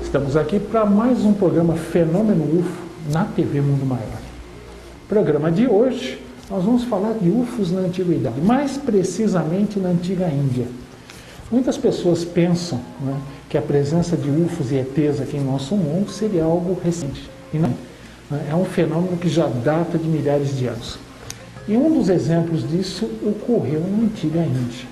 Estamos aqui para mais um programa Fenômeno UFO na TV Mundo Maior. No programa de hoje, nós vamos falar de UFOs na Antiguidade, mais precisamente na Antiga Índia. Muitas pessoas pensam, né, que a presença de UFOs e ETs aqui em nosso mundo seria algo recente. E não, né, é um fenômeno que já data de milhares de anos. E um dos exemplos disso ocorreu na Antiga Índia,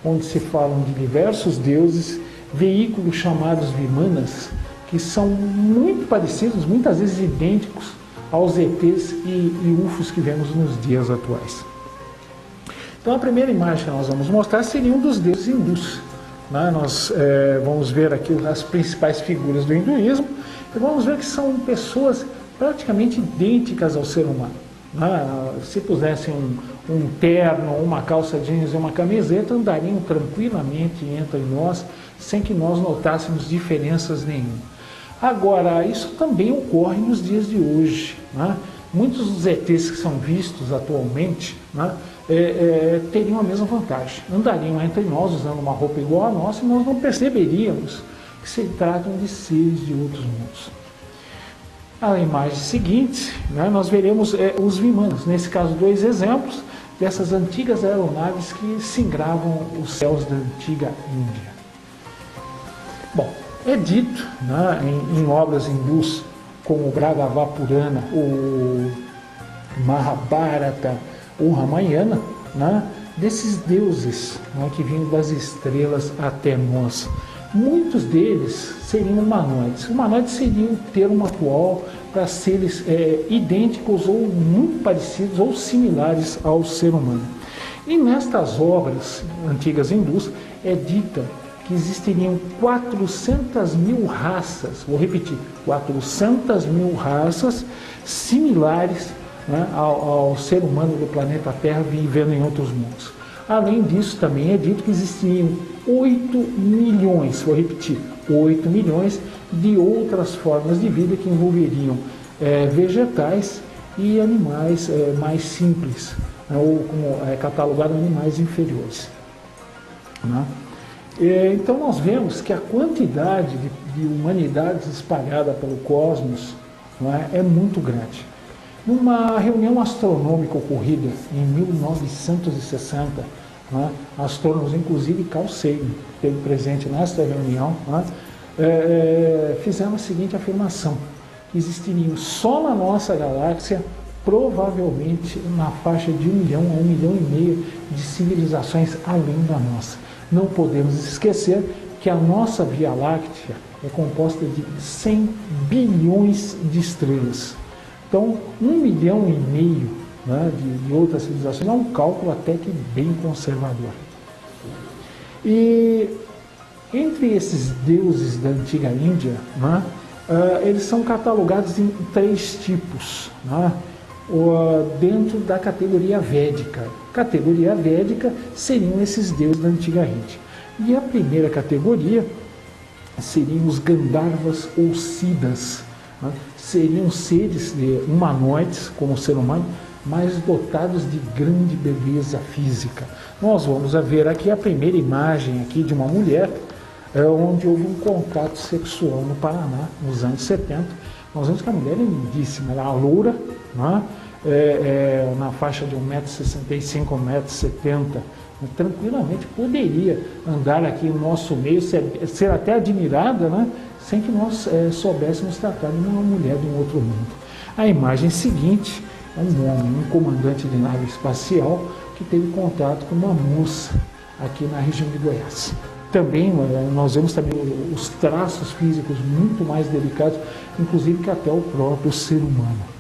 onde se falam de diversos deuses, veículos chamados Vimanas, que são muito parecidos, muitas vezes idênticos aos ETs e UFOs que vemos nos dias atuais. Então a primeira imagem que nós vamos mostrar seria um dos deuses hindus. Né? Nós vamos ver aqui as principais figuras do hinduísmo e vamos ver que são pessoas praticamente idênticas ao ser humano. Se pusessem um terno, uma calça jeans e uma camiseta, andariam tranquilamente entre nós, sem que nós notássemos diferenças nenhuma. Agora, isso também ocorre nos dias de hoje. Né? Muitos dos ETs que são vistos atualmente, né, teriam a mesma vantagem. Andariam entre nós usando uma roupa igual a nossa e nós não perceberíamos que se tratam de seres de outros mundos. A imagem seguinte, né, nós veremos os Vimanas, nesse caso dois exemplos dessas antigas aeronaves que singravam os céus da antiga Índia. Bom, é dito, né, em obras hindus como o Bhagavad Purana, o Mahabharata, o Ramayana, né, desses deuses, né, que vinham das estrelas até nós. Muitos deles seriam humanoides. Humanoides seria o termo atual para seres idênticos ou muito parecidos ou similares ao ser humano. E nestas obras antigas hindus é dita que existiriam 400 mil raças, vou repetir, 400 mil raças similares, né, ao ser humano do planeta Terra vivendo em outros mundos. Além disso, também é dito que existiriam 8 milhões, vou repetir, 8 milhões de outras formas de vida que envolveriam vegetais e animais mais simples, né, ou como catalogado animais inferiores. Né? Então nós vemos que a quantidade de humanidades espalhada pelo cosmos, né, é muito grande. Numa reunião astronômica ocorrida em 1960, né, astrônomos, inclusive Carl Sagan, que esteve presente nesta reunião, né, fizeram a seguinte afirmação: que existiriam só na nossa galáxia, provavelmente na faixa de 1 milhão a 1,5 milhão de civilizações além da nossa. Não podemos esquecer que a nossa Via Láctea é composta de 100 bilhões de estrelas. Então, 1,5 milhão, né, de outras civilizações é um cálculo até que bem conservador. E entre esses deuses da antiga Índia, né, eles são catalogados em 3 tipos, né, dentro da categoria védica. Categoria védica seriam esses deuses da antiga Índia. E a primeira categoria seriam os Gandharvas ou Siddhas. Né? Seriam seres humanoides, como o ser humano, mas dotados de grande beleza física. Nós vamos ver aqui a primeira imagem aqui de uma mulher, onde houve um contato sexual no Paraná, nos anos 70. Nós vemos que a mulher é lindíssima, ela é loura, né? Na faixa de 1,65 m, 1,70 m, tranquilamente poderia andar aqui no nosso meio, ser até admirada, né? Sem que nós soubéssemos tratar de uma mulher de um outro mundo. A imagem seguinte é um homem, um comandante de nave espacial, que teve contato com uma moça aqui na região de Goiás. Também nós vemos também os traços físicos muito mais delicados, inclusive que até o próprio ser humano.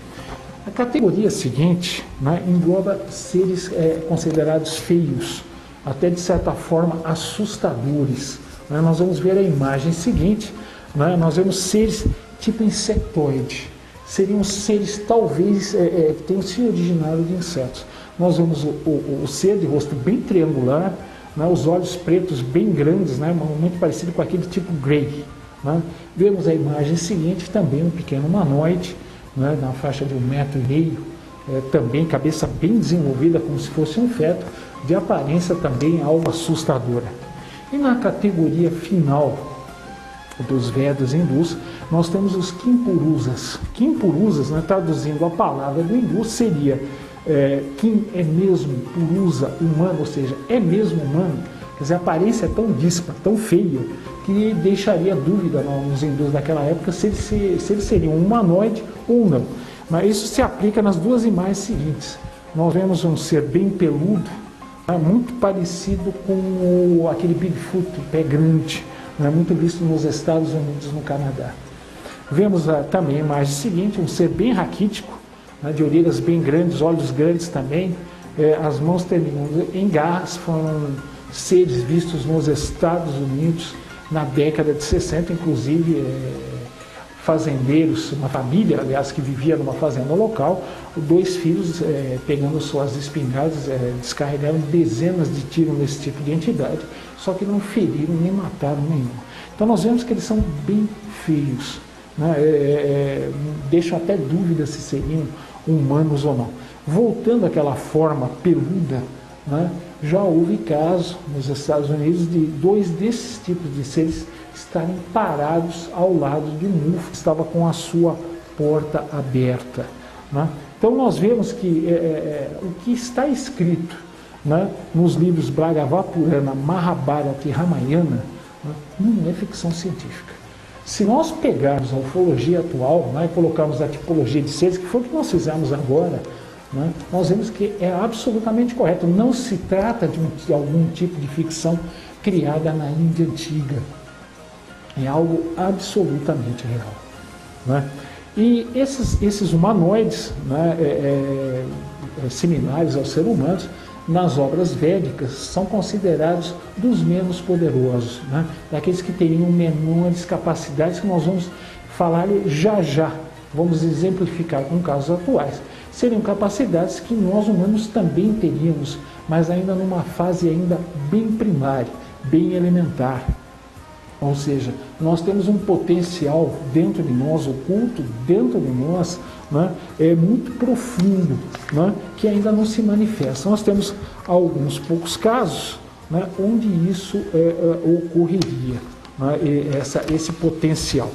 A categoria seguinte, né, engloba seres considerados feios, até de certa forma assustadores. Né? Nós vamos ver a imagem seguinte, né? Nós vemos seres tipo insectoide. Seriam seres talvez que tenham se originado de insetos. Nós vemos o ser de rosto bem triangular, né? Os olhos pretos bem grandes, né? Muito parecido com aquele tipo Grey. Né? Vemos a imagem seguinte, também um pequeno humanoide, né? Na faixa de 1,5 m, também cabeça bem desenvolvida, como se fosse um feto, de aparência também algo assustadora. E na categoria final, dos Vedas hindus, nós temos os Kimpurusas. Kimpurusas, né, traduzindo a palavra do hindu, seria Kim é mesmo, Purusa, humano, ou seja, é mesmo humano. Quer dizer, a aparência é tão díspara, tão feia, que deixaria dúvida nos hindus daquela época se ele seria um humanoide ou não. Mas isso se aplica nas duas imagens seguintes. Nós vemos um ser bem peludo, né, muito parecido com aquele Bigfoot, pé grande, né, muito visto nos Estados Unidos e no Canadá. Vemos também a imagem seguinte, um ser bem raquítico, né, de orelhas bem grandes, olhos grandes também, as mãos terminando em garras. Foram seres vistos nos Estados Unidos na década de 60, inclusive fazendeiros, uma família, aliás, que vivia numa fazenda local, dois filhos pegando suas espingardas, descarregaram dezenas de tiros nesse tipo de entidade, só que não feriram nem mataram nenhum. Então nós vemos que eles são bem feios, né? Deixam até dúvida se seriam humanos ou não. Voltando àquela forma peluda, né? Já houve casos nos Estados Unidos de dois desses tipos de seres estarem parados ao lado de um UFO que estava com a sua porta aberta, né? Então nós vemos que o que está escrito, né, nos livros Bhagavad Purana, Mahabharata e Ramayana, né, não é ficção científica. Se nós pegarmos a ufologia atual, né, e colocarmos a tipologia de seres, que foi o que nós fizemos agora, né, nós vemos que é absolutamente correto. Não se trata de algum tipo de ficção criada na Índia antiga. É algo absolutamente real, né? E esses humanoides, né, similares aos seres humanos, nas obras védicas, são considerados dos menos poderosos, né? Daqueles que teriam menores capacidades, que nós vamos falar já já. Vamos exemplificar com casos atuais. Seriam capacidades que nós humanos também teríamos, mas ainda numa fase ainda bem primária, bem elementar. Ou seja, nós temos um potencial dentro de nós, oculto dentro de nós, né, muito profundo, né, que ainda não se manifesta. Nós temos alguns poucos casos, né, onde isso ocorreria, né, esse potencial.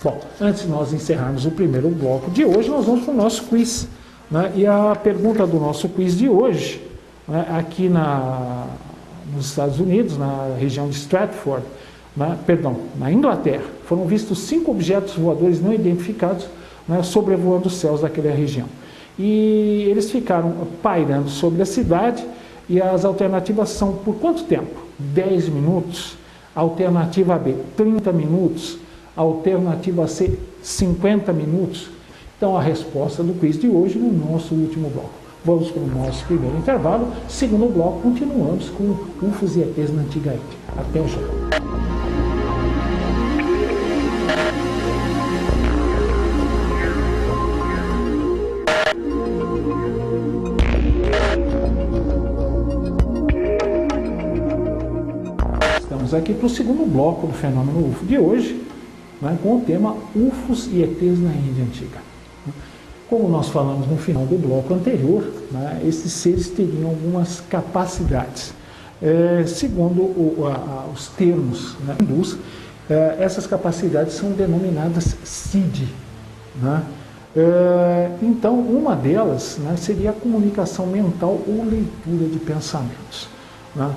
Bom, antes de nós encerrarmos o primeiro bloco de hoje, nós vamos para o nosso quiz, né, e a pergunta do nosso quiz de hoje, né, aqui nos Estados Unidos, na região de Stratford, na Inglaterra, foram vistos 5 objetos voadores não identificados, né, sobrevoando os céus daquela região. E eles ficaram pairando sobre a cidade, e as alternativas são: por quanto tempo? 10 minutos. Alternativa B, 30 minutos. Alternativa C, 50 minutos. Então, a resposta do quiz de hoje no nosso último bloco. Vamos para o nosso primeiro intervalo. Segundo bloco, continuamos com UFOs e ETs na Antiga Índia. Até já. Estamos aqui para o segundo bloco do fenômeno UFO de hoje, né, com o tema UFOs e ETs na Índia Antiga. Como nós falamos no final do bloco anterior, né, esses seres teriam algumas capacidades. Segundo os termos, né, hindus, essas capacidades são denominadas siddhi, né? Então, uma delas, né, seria a comunicação mental ou leitura de pensamentos, né?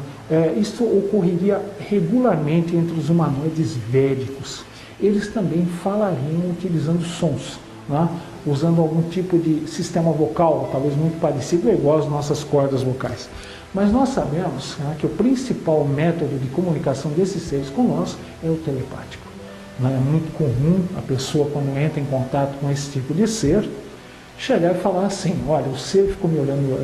Isso ocorreria regularmente entre os humanoides védicos. Eles também falariam utilizando sons, né, usando algum tipo de sistema vocal, talvez muito parecido, igual às nossas cordas vocais. Mas nós sabemos, né, que o principal método de comunicação desses seres com nós é o telepático. Não é muito comum a pessoa, quando entra em contato com esse tipo de ser, chegar e falar assim: olha, o ser ficou me olhando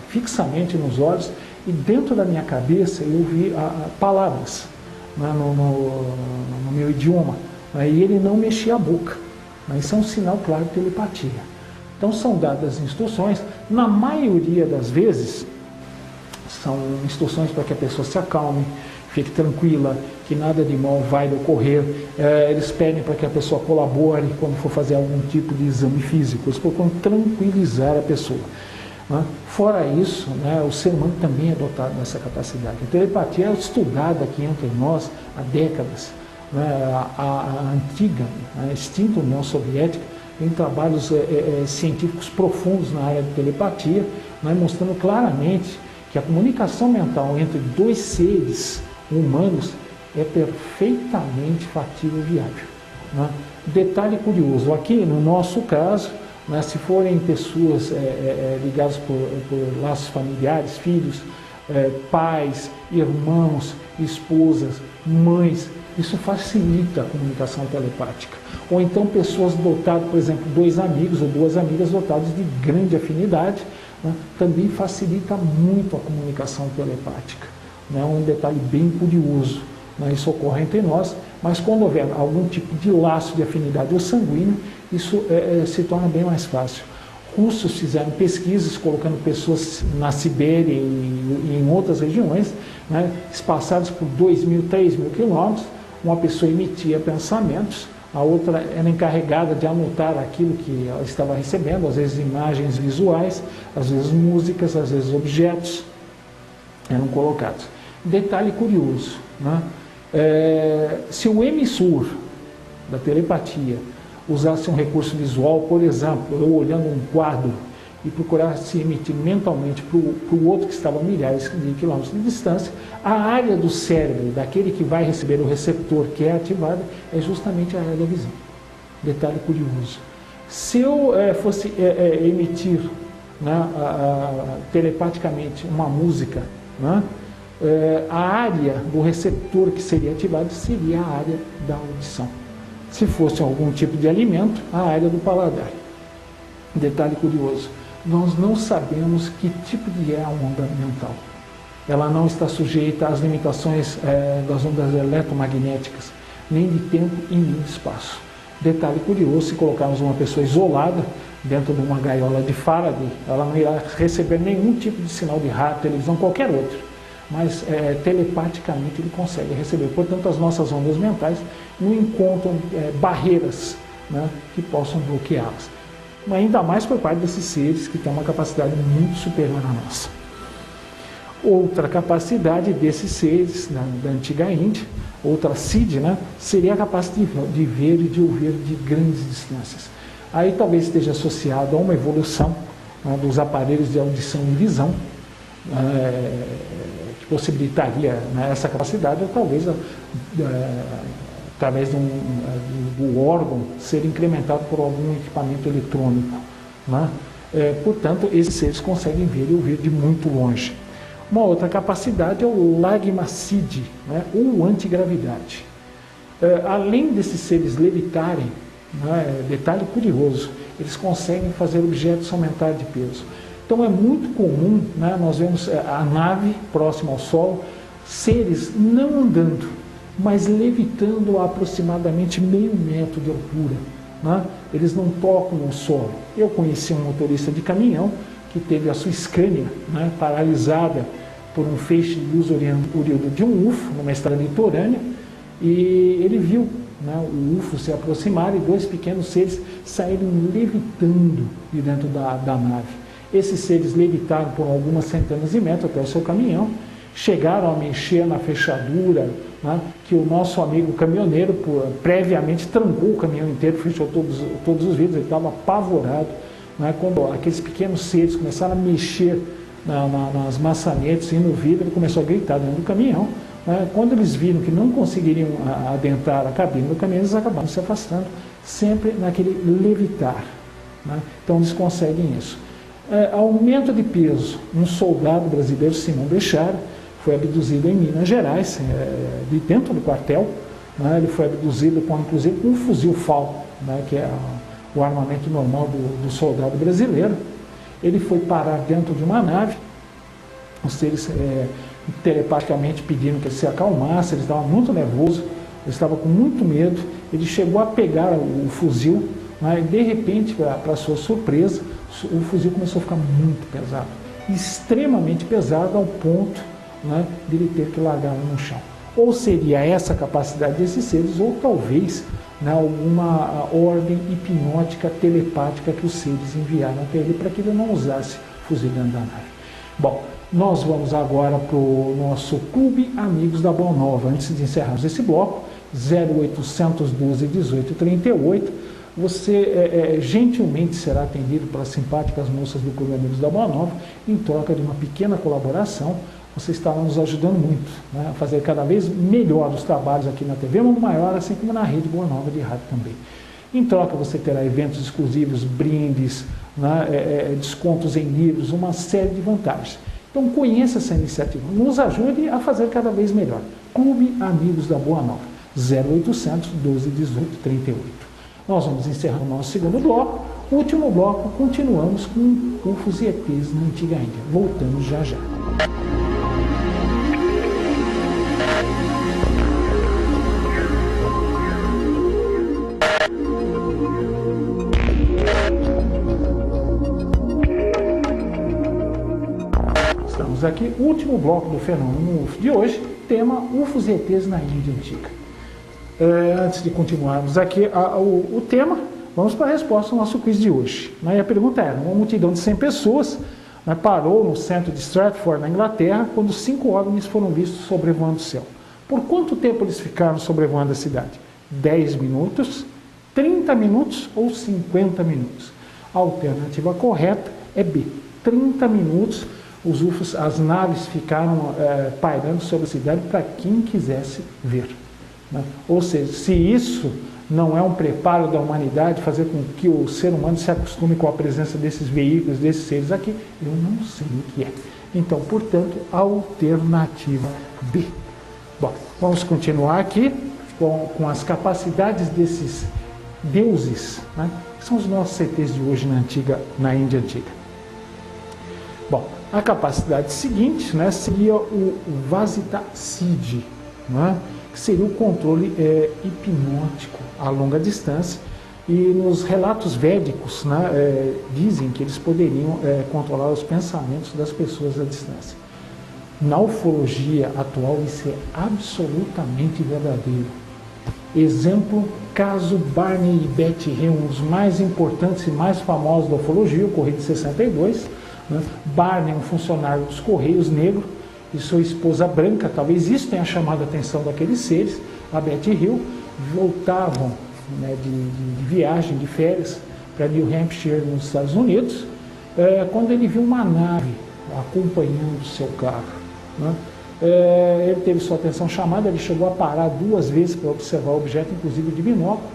fixamente nos olhos e dentro da minha cabeça eu vi palavras, né, no meu idioma, né, e ele não mexia a boca. Mas isso é um sinal claro de telepatia. Então são dadas instruções, na maioria das vezes, são instruções para que a pessoa se acalme, fique tranquila, que nada de mal vai ocorrer. Eles pedem para que a pessoa colabore quando for fazer algum tipo de exame físico. Eles procuram tranquilizar a pessoa, né? Fora isso, né, o ser humano também é dotado dessa capacidade. A telepatia é estudada aqui entre nós há décadas, né, a antiga, a extinta União Soviética, em trabalhos científicos profundos na área de telepatia, né, mostrando claramente que a comunicação mental entre dois seres humanos é perfeitamente factível e viável. Né? Detalhe curioso, aqui no nosso caso, né, se forem pessoas ligadas por laços familiares, filhos, pais, irmãos, esposas, mães, isso facilita a comunicação telepática. Ou então pessoas dotadas, por exemplo, dois amigos ou duas amigas dotadas de grande afinidade, né, também facilita muito a comunicação telepática. Né, um detalhe bem curioso, né, isso ocorre entre nós, mas quando houver algum tipo de laço de afinidade ou sanguíneo, isso se torna bem mais fácil. Russos fizeram pesquisas colocando pessoas na Sibéria e em outras regiões, né, espaçadas por 2.000, 3.000 quilômetros. Uma pessoa emitia pensamentos, a outra era encarregada de anotar aquilo que ela estava recebendo, às vezes imagens visuais, às vezes músicas, às vezes objetos eram colocados. Detalhe curioso, né? Se o emissor da telepatia usasse um recurso visual, por exemplo, eu olhando um quadro e procurasse emitir mentalmente para o outro que estava a milhares de quilômetros de distância, a área do cérebro daquele que vai receber o receptor que é ativada é justamente a área da visão. Detalhe curioso. Se eu fosse emitir, né, telepaticamente uma música, né, a área do receptor que seria ativada seria a área da audição. Se fosse algum tipo de alimento, a área do paladar. Detalhe curioso, nós não sabemos que tipo de a onda mental. Ela não está sujeita às limitações das ondas eletromagnéticas, nem de tempo e nem de espaço. Detalhe curioso, se colocarmos uma pessoa isolada dentro de uma gaiola de Faraday, ela não irá receber nenhum tipo de sinal de rádio, televisão, qualquer outro. Mas telepaticamente ele consegue receber. Portanto, as nossas ondas mentais não encontram barreiras, né, que possam bloqueá-las. Ainda mais por parte desses seres que têm uma capacidade muito superior à nossa. Outra capacidade desses seres da antiga Índia, outra CID, né, seria a capacidade de ver e de ouvir de grandes distâncias. Aí talvez esteja associado a uma evolução, né, dos aparelhos de audição e visão, que possibilitaria, né, essa capacidade, ou talvez através do órgão ser incrementado por algum equipamento eletrônico. Né? Portanto, esses seres conseguem ver e ouvir de muito longe. Uma outra capacidade é o lagmacide, né, ou antigravidade. Além desses seres levitarem, né, detalhe curioso, eles conseguem fazer objetos aumentar de peso. Então é muito comum, né, nós vemos a nave próxima ao Sol, seres não andando, mas levitando a aproximadamente meio metro de altura. Né? Eles não tocam no solo. Eu conheci um motorista de caminhão que teve a sua escânia, né, paralisada por um feixe de luz oriundo de um UFO numa estrada litorânea, e ele viu, né, o UFO se aproximar e dois pequenos seres saírem levitando de dentro da nave. Esses seres levitaram por algumas centenas de metros até o seu caminhão, chegaram a mexer na fechadura, né, que o nosso amigo caminhoneiro previamente trancou o caminhão inteiro, fechou todos os vidros, ele estava apavorado, né, quando aqueles pequenos seres começaram a mexer nas maçanetas e no vidro, ele começou a gritar dentro do caminhão. Né, quando eles viram que não conseguiriam adentrar a cabine do caminhão, eles acabaram se afastando, sempre naquele levitar. Né, então eles conseguem isso. Aumento de peso. Um soldado brasileiro, Simão Bechara, foi abduzido em Minas Gerais, de dentro do quartel. Né, ele foi abduzido inclusive com um fuzil Falcon, né, que é o armamento normal do soldado brasileiro. Ele foi parar dentro de uma nave. Os seres telepaticamente pediram que ele se acalmasse, ele estava muito nervoso, ele estava com muito medo. Ele chegou a pegar o fuzil, né, e de repente, para sua surpresa, o fuzil começou a ficar muito pesado, extremamente pesado, ao ponto, né, de ele ter que largá-lo no chão. Ou seria essa a capacidade desses seres, ou talvez, né, alguma ordem hipnótica, telepática que os seres enviaram até ele para que ele não usasse fuzil dentro da nave. Bom, nós vamos agora para o nosso Clube Amigos da Boa Nova. Antes de encerrarmos esse bloco, 0800 12 18 38. Você gentilmente será atendido pelas simpáticas moças do Clube Amigos da Boa Nova, em troca de uma pequena colaboração. Você estará nos ajudando muito, né, a fazer cada vez melhor os trabalhos aqui na TV Mundo Maior, assim como na Rede Boa Nova de rádio também. Em troca você terá eventos exclusivos, brindes, né, descontos em livros, uma série de vantagens. Então conheça essa iniciativa, nos ajude a fazer cada vez melhor. Clube Amigos da Boa Nova, 0800 12 18 38. Nós vamos encerrar o nosso segundo bloco. O último bloco, continuamos com UFOs e ETs na Antiga Índia. Voltamos já já. Estamos aqui, último bloco do Fenômeno UFO de hoje, tema UFOs e ETs na Índia Antiga. Antes de continuarmos aqui o tema, vamos para a resposta ao nosso quiz de hoje. E a pergunta era: uma multidão de 100 pessoas, né, parou no centro de Stratford, na Inglaterra, quando 5 OVNIs foram vistos sobrevoando o céu. Por quanto tempo eles ficaram sobrevoando a cidade? 10 minutos, 30 minutos ou 50 minutos? A alternativa correta é B, 30 minutos. Os UFOs, as naves ficaram pairando sobre a cidade para quem quisesse ver. Né? Ou seja, se isso não é um preparo da humanidade, fazer com que o ser humano se acostume com a presença desses veículos, desses seres aqui, eu não sei o que é. Então, portanto, alternativa B. Bom, vamos continuar aqui com as capacidades desses deuses, né? Que são os nossos CTs de hoje na Índia Antiga. Bom, a capacidade seguinte, né, seria o Vasita Siddhi, né? Que seria o controle hipnótico a longa distância, e nos relatos védicos, né, dizem que eles poderiam controlar os pensamentos das pessoas à distância. Na ufologia atual isso é absolutamente verdadeiro. Exemplo, caso Barney e Betty Hill, um dos mais importantes e mais famosos da ufologia, ocorrido em 62. Né? Barney, um funcionário dos Correios negro, e sua esposa branca, talvez isso tenha chamado a atenção daqueles seres, a Betty Hill, voltavam, né, de viagem, de férias, para New Hampshire, nos Estados Unidos, quando ele viu uma nave acompanhando o seu carro. Né? Ele teve sua atenção chamada, ele chegou a parar 2 vezes para observar o objeto, inclusive de binóculo.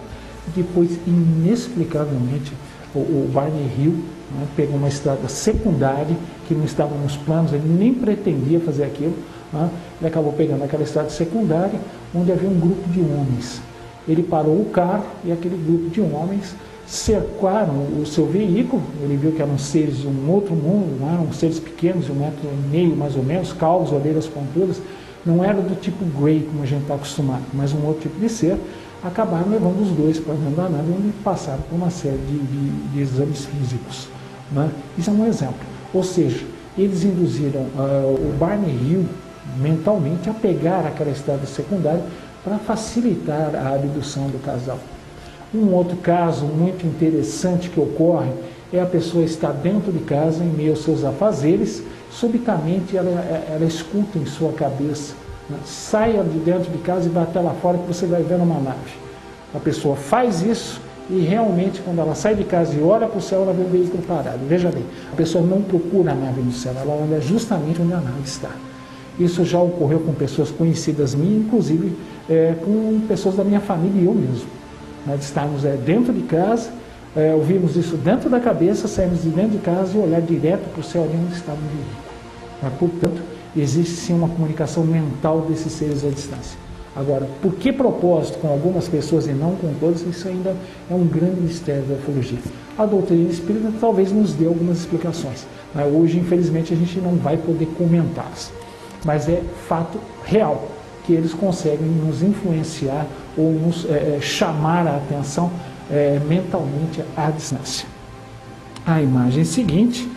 Depois, inexplicavelmente, o Barney Hill, né, pegou uma estrada secundária que não estava nos planos, ele nem pretendia fazer aquilo. Né? Ele acabou pegando aquela estrada secundária onde havia um grupo de homens. Ele parou o carro e aquele grupo de homens cercaram o seu veículo. Ele viu que eram seres de um outro mundo, não eram seres pequenos, de 1,5 metro mais ou menos, calvos, orelhas pontudas. Não era do tipo Grey, como a gente está acostumado, mas um outro tipo de ser. Acabaram levando os dois para dentro da nave, onde passaram por uma série de exames físicos. Né? Isso é um exemplo. Ou seja, eles induziram o Barney Hill mentalmente a pegar aquela estrada secundária para facilitar a abdução do casal. Um outro caso muito interessante que ocorre é a pessoa estar dentro de casa, em meio aos seus afazeres, subitamente ela escuta em sua cabeça: saia de dentro de casa e vá até lá fora que você vai ver uma nave. A pessoa faz isso e realmente, quando ela sai de casa e olha para o céu, ela vê o veículo parado. Veja bem, a pessoa não procura a nave no céu, ela olha justamente onde a nave está. Isso já ocorreu com pessoas conhecidas minhas, inclusive com pessoas da minha família e eu mesmo. Nós estarmos dentro de casa, ouvimos isso dentro da cabeça, saímos de dentro de casa e olhar direto para o céu onde estava o veículo. Portanto, existe sim uma comunicação mental desses seres à distância. Agora, por que propósito com algumas pessoas e não com todas, isso ainda é um grande mistério da ufologia. A doutrina espírita talvez nos dê algumas explicações. Hoje, infelizmente, a gente não vai poder comentá-las. Mas é fato real que eles conseguem nos influenciar ou nos chamar a atenção mentalmente à distância. A imagem seguinte,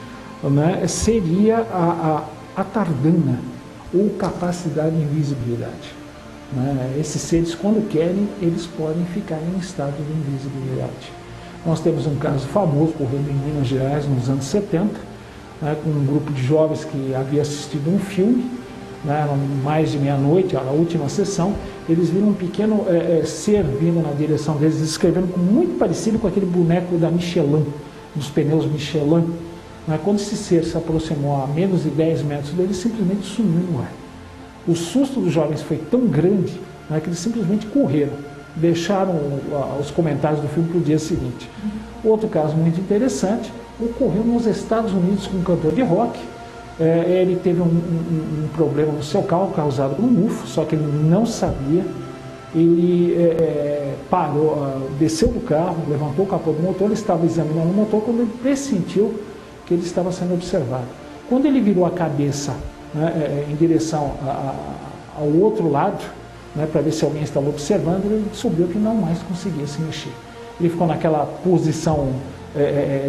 né, seria a tardana, ou capacidade de invisibilidade. Né? Esses seres, quando querem, eles podem ficar em estado de invisibilidade. Nós temos um caso famoso, ocorrendo em Minas Gerais, nos anos 70, né, com um grupo de jovens que havia assistido um filme, né, mais de meia-noite, a última sessão, eles viram um pequeno ser vindo na direção deles, descrevendo muito parecido com aquele boneco da Michelin, dos pneus Michelin. Mas quando esse ser se aproximou a menos de 10 metros dele, simplesmente sumiu no ar. O susto dos jovens foi tão grande, né, que eles simplesmente correram, deixaram os comentários do filme para o dia seguinte. Outro caso muito interessante ocorreu nos Estados Unidos com um cantor de rock. Ele teve um problema no seu carro causado por um UFO, só que ele não sabia. Ele parou, desceu do carro, levantou o capô do motor, ele estava examinando o motor quando ele pressentiu que ele estava sendo observado. Quando ele virou a cabeça, né, em direção ao outro lado, né, para ver se alguém estava observando, ele descobriu que não mais conseguia se mexer. Ele ficou naquela posição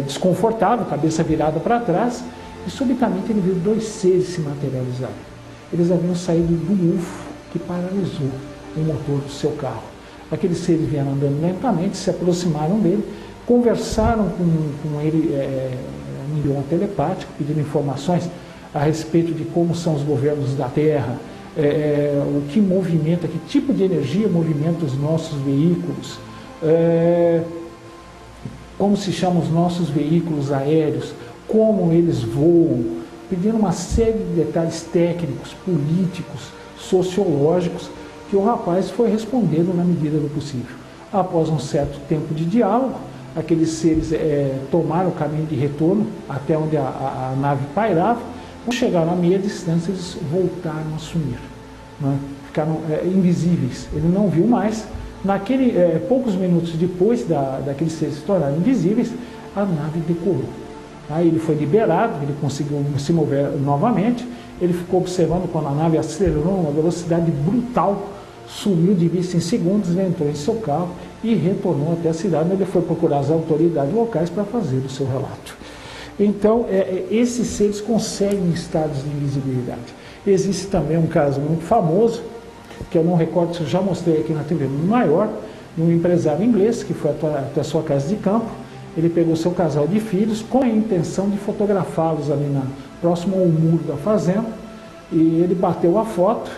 desconfortável, cabeça virada para trás, e subitamente ele viu dois seres se materializarem. Eles haviam saído do UFO que paralisou o motor do seu carro. Aqueles seres vieram andando lentamente, se aproximaram dele, conversaram com ele em idioma telepático, pedindo informações a respeito de como são os governos da Terra, o que movimenta, que tipo de energia movimenta os nossos veículos, como se chamam os nossos veículos aéreos, como eles voam, pedindo uma série de detalhes técnicos, políticos, sociológicos, que o rapaz foi respondendo na medida do possível. Após um certo tempo de diálogo, aqueles seres tomaram o caminho de retorno até onde a nave pairava. Quando chegaram a meia distância, eles voltaram a sumir, né? Ficaram invisíveis. Ele não viu mais. Poucos minutos depois daqueles seres se tornarem invisíveis, a nave decolou. Aí ele foi liberado, ele conseguiu se mover novamente. Ele ficou observando quando a nave acelerou uma velocidade brutal, sumiu de vista em segundos, ele entrou em seu carro e retornou até a cidade, onde ele foi procurar as autoridades locais para fazer o seu relato. Então, esses seres conseguem estados de invisibilidade. Existe também um caso muito famoso, que eu não recordo se eu já mostrei aqui na TV maior, de um empresário inglês que foi até a sua casa de campo. Ele pegou seu casal de filhos com a intenção de fotografá-los ali próximo ao muro da fazenda, e ele bateu a foto.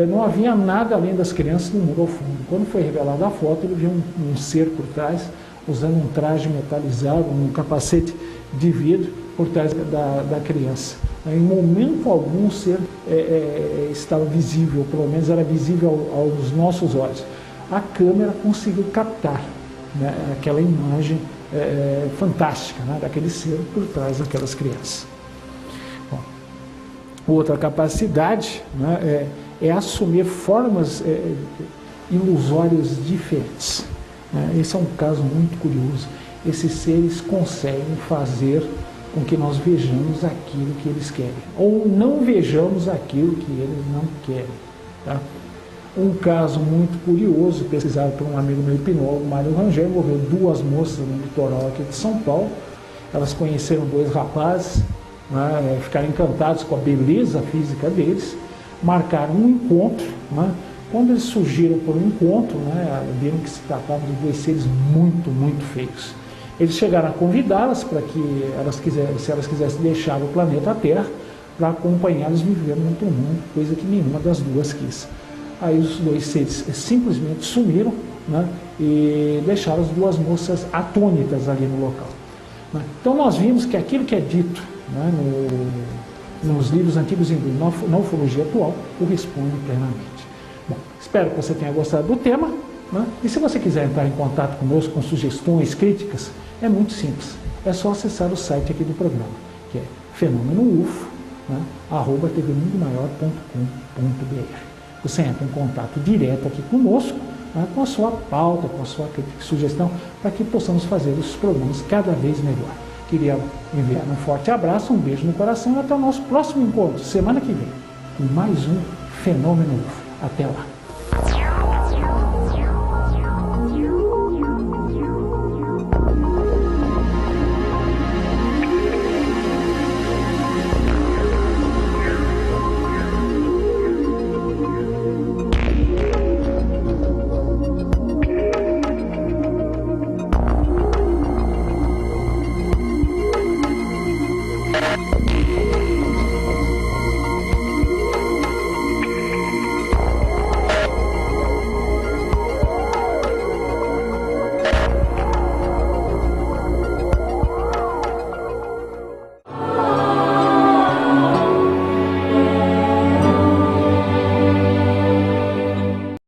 Não havia nada além das crianças no muro ao fundo. Quando foi revelada a foto, ele viu um ser por trás, usando um traje metalizado, um capacete de vidro por trás da criança. Em momento algum o ser estava visível, pelo menos era visível aos nossos olhos. A câmera conseguiu captar, né, aquela imagem fantástica, né, daquele ser por trás daquelas crianças. Bom, outra capacidade, né, é assumir formas ilusórias diferentes. Esse é um caso muito curioso. Esses seres conseguem fazer com que nós vejamos aquilo que eles querem, ou não vejamos aquilo que eles não querem. Tá? Um caso muito curioso, pesquisado por um amigo meu hipnólogo, Mário Rangel, envolveu duas moças no litoral aqui de São Paulo. Elas conheceram dois rapazes, né, ficaram encantados com a beleza física deles, marcaram um encontro. Né? Quando eles surgiram por um encontro, né, viram que se tratava de dois seres muito, muito feios. Eles chegaram a convidá-las para que se elas quisessem deixar o planeta Terra para acompanhá-los viver no outro mundo, coisa que nenhuma das duas quis. Aí os dois seres simplesmente sumiram, né, e deixaram as duas moças atônitas ali no local. Né? Então nós vimos que aquilo que é dito, né, nos livros antigos hindus, na ufologia atual, corresponde plenamente. Bom, espero que você tenha gostado do tema. Né? E se você quiser entrar em contato conosco com sugestões, críticas, é muito simples. É só acessar o site aqui do programa, que é fenômenoufo, né, @tvmundomaior.com.br. Você entra em contato direto aqui conosco, né, com a sua pauta, com a sua crítica e sugestão, para que possamos fazer os programas cada vez melhor. Queria enviar um forte abraço, um beijo no coração e até o nosso próximo encontro, semana que vem, com mais um Fenômeno UFO. Até lá!